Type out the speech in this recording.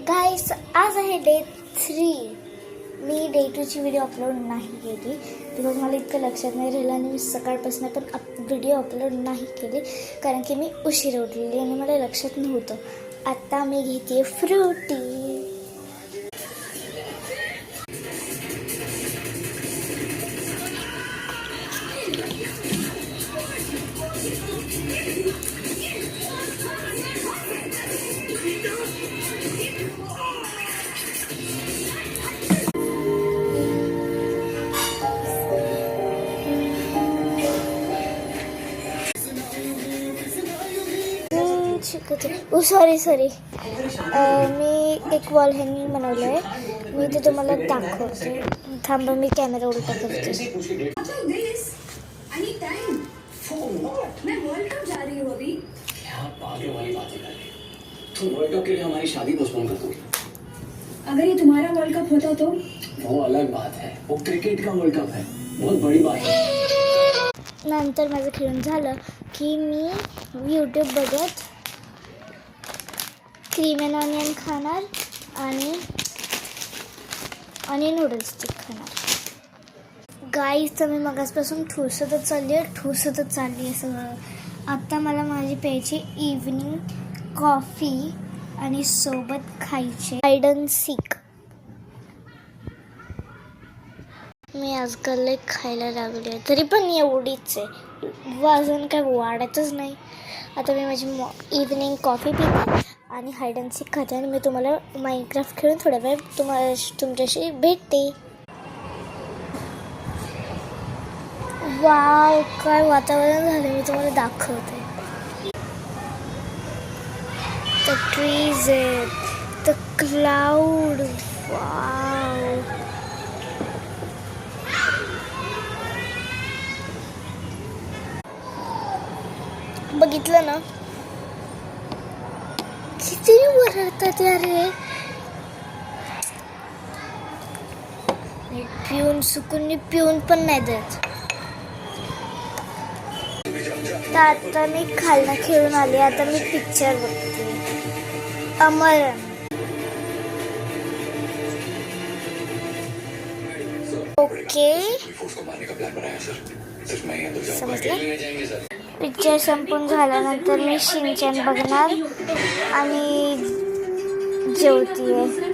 गाईस आज आहे डे 3. मी day 2ची video upload नाही केली बिकॉज मला इतकं लक्षात नाही राहिलं आणि मी सकाळपासून पण व्हिडिओ अपलोड नाही केली कारण की मी उशीर उठलेली आणि मला लक्षात नव्हतं. आता मी घेते फ्रुटी. सॉरी मी एक वॉल हँगिंग बनवलं आहे. मी ते तुम्हाला दाखवते. थांबा मी कॅमेरा उलटा करते. अगर ये तुम्हारा वर्ल्ड कप होता तो वो अलग बात है. वो क्रिकेट का वर्ल्ड कप है. बहुत बड़ी बात है. नंतर माझं खेळून झालं की मी यूट्यूब बघत क्रीम अँड ऑनियन खाणार आणि नूडल्स स्टिक खाणार. गाईस तर मी मगासपासून ठुसतच चालली आहे सगळं. आत्ता मला माझी प्यायची इव्हनिंग कॉफी आणि सोबत खायचे हाईड अँड सीक. मी आजकाल लई खायला लागले आहे तरी पण एवढीच आहे. वजन काय वाढतच नाही. आता मी माझी इव्हनिंग कॉफी पिते आणि हाईड अँड सीक खाते आणि मी तुम्हाला माइनक्राफ्ट खेळून थोड्या वेळ तुमच्याशी भेटते. वाव काय वातावरण झालं मी तुम्हाला दाखवते. द ट्रीज आहेत, द क्लाउड. वाव बघितलं ना किती वरडतात यार हे. पिऊन सुकून पिऊन पण नाही देत. तर आता मी खालना खेळून आले. आता मी पिक्चर बघते अमरन. ओके समजलं. पिक्चर संपून झाल्यानंतर मी शिनचॅन बघणार आणि जेवतीये.